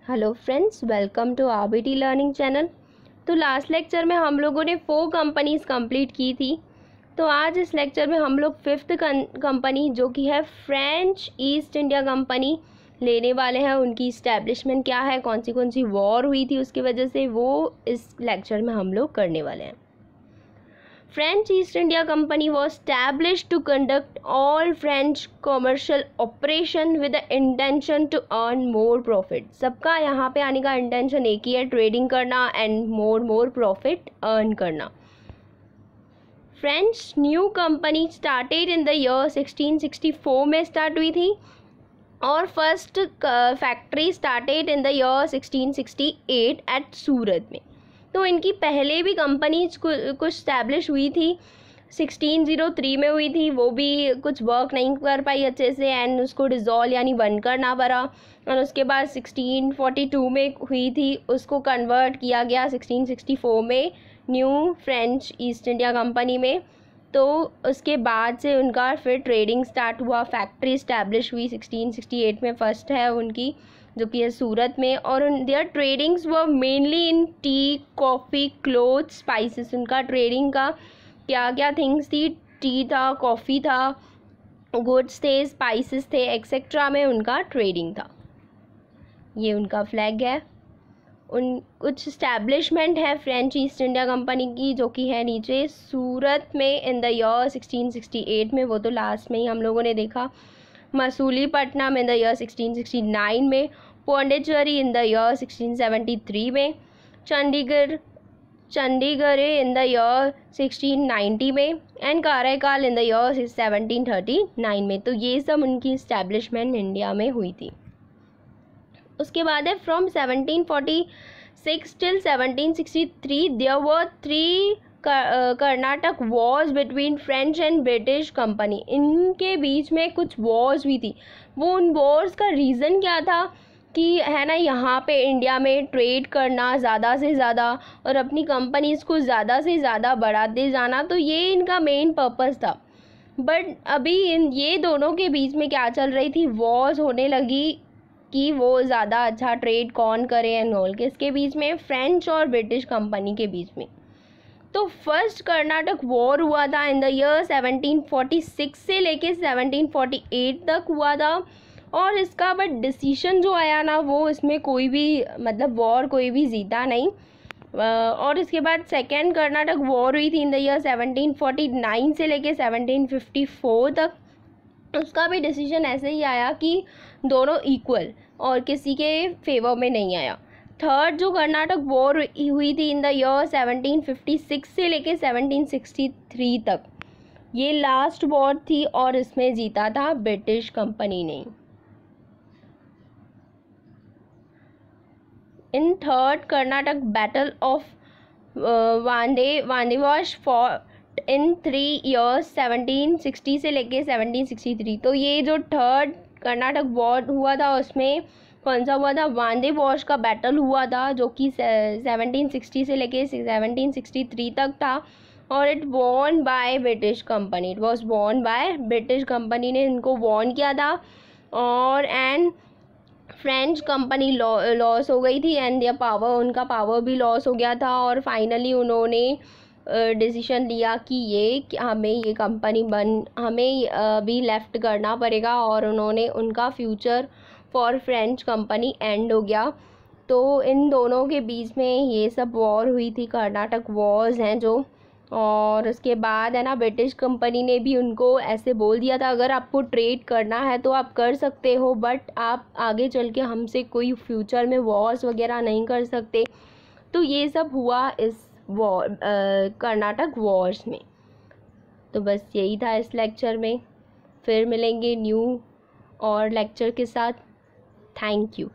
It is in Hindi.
Hello friends, welcome to RBT learning channel. तो लास्ट लेक्चर में हम लोगों ने 4 कंपनीज कंप्लीट की थी। तो आज इस लेक्चर में हम लोग 5th कंपनी जो कि है फ्रेंच ईस्ट इंडिया कंपनी लेने वाले हैं। उनकी इस्टेब्लिशमेंट क्या है, कौन सी वॉर हुई थी उसकी वजह से, वो इस लेक्चर में हम लोग करने वाले हैं। French East India Company was established to conduct all French commercial operation with the intention to earn more profit। सबका यहाँ पे आने का इंटेंशन एक ही है, ट्रेडिंग करना एंड मोर प्रॉफिट अर्न करना। French new company started in the year 1664 में स्टार्ट हुई थी और first factory started in the year 1668 at Surat में। तो इनकी पहले भी कंपनीज कुछ स्टैब्लिश हुई थी, 1603 में हुई थी, वो भी कुछ वर्क नहीं कर पाई अच्छे से एंड उसको डिज़ोल्व यानी बंद करना पड़ा। और उसके बाद 1642 में हुई थी, उसको कन्वर्ट किया गया 1664 में new French east India company में। तो उसके बाद से उनका फिर ट्रेडिंग स्टार्ट हुआ, फैक्ट्री इस्टेब्लिश हुई 1668 में, फर्स्ट है उनकी जो कि है सूरत में। और their tradings were mainly in tea, coffee, cloth, spices. उनका ट्रेडिंग का क्या क्या थिंग्स थी, टी था, कॉफ़ी था, गुड्स थे, स्पाइसेस थे, एक्सेट्रा में उनका ट्रेडिंग था। ये उनका फ्लैग है। उन कुछ इस्टेब्लिशमेंट है फ्रेंच ईस्ट इंडिया कंपनी की जो कि है नीचे सूरत में इन द ईयर 1668 में, वो तो लास्ट में ही हम लोगों ने देखा। मसूलीपट्टनम इन द ईयर 1669 में, पौंडीचेरी इन द ईयर 1673 में, चंडीगढ़ इन द ईयर 1690 में and Karaikal in the year 1739 में। तो ये सब उनकी इस्टेब्लिशमेंट इंडिया में हुई थी। उसके बाद है from 1746 till 1763 there were 3 Carnatic wars between French and British company. इनके बीच में कुछ वॉर्स हुई थी। वो उन वॉर्स का रीज़न क्या था कि है ना, यहाँ पे इंडिया में ट्रेड करना ज़्यादा से ज़्यादा और अपनी कंपनीज़ को ज़्यादा से ज़्यादा बढ़ाते जाना, तो ये इनका मेन पर्पस था। बट अभी ये दोनों के बीच में क्या चल रही थी, वॉर्स होने लगी कि वो ज़्यादा अच्छा ट्रेड कौन करे एंड ऑल, किसके बीच में, फ्रेंच और ब्रिटिश कंपनी के बीच में। तो फर्स्ट कर्नाटक वॉर हुआ था इन द ईयर 1746 से लेके 1748 तक हुआ था। और इसका बट डिसीजन जो आया ना, वो इसमें कोई भी मतलब वॉर कोई भी जीता नहीं। और इसके बाद सेकेंड कर्नाटक वॉर हुई थी इन द ईयर 1749 से लेके 1754 तक। उसका भी डिसीजन ऐसे ही आया कि दोनों इक्वल और किसी के फेवर में नहीं आया। थर्ड जो कर्नाटक वॉर हुई थी इन द ईयर 1756 से लेके 1763 तक, ये लास्ट वॉर थी और इसमें जीता था ब्रिटिश कंपनी ने। In third Karnataka battle of Wandiwash fought in 3 years 1760 से लेके 1763। तो ये जो थर्ड कर्नाटक वॉर हुआ था उसमें कौन सा हुआ था, वांडेवाश का बैटल हुआ था जो कि 1760 से लेके 1763 तक था। और it won by British company, it was won by British company ने इनको वॉन किया था। और एंड फ्रेंच कंपनी लॉस हो गई थी एंड उनका पावर भी लॉस हो गया था। और फाइनली उन्होंने डिसीजन लिया कि हमें ये कंपनी हमें भी लेफ़्ट करना पड़ेगा और उन्होंने उनका future for French company and हो गया। तो इन दोनों के बीच में ये सब वॉर हुई थी, कर्नाटक वॉर्स हैं जो। और उसके बाद है ना, ब्रिटिश कंपनी ने भी उनको ऐसे बोल दिया था अगर आपको ट्रेड करना है तो आप कर सकते हो, बट आप आगे चल के हमसे कोई फ्यूचर में वॉर्स वगैरह नहीं कर सकते। तो ये सब हुआ इस वॉर कर्नाटक वॉर्स में। तो बस यही था इस लेक्चर में। फिर मिलेंगे न्यू और लेक्चर के साथ। Thank you.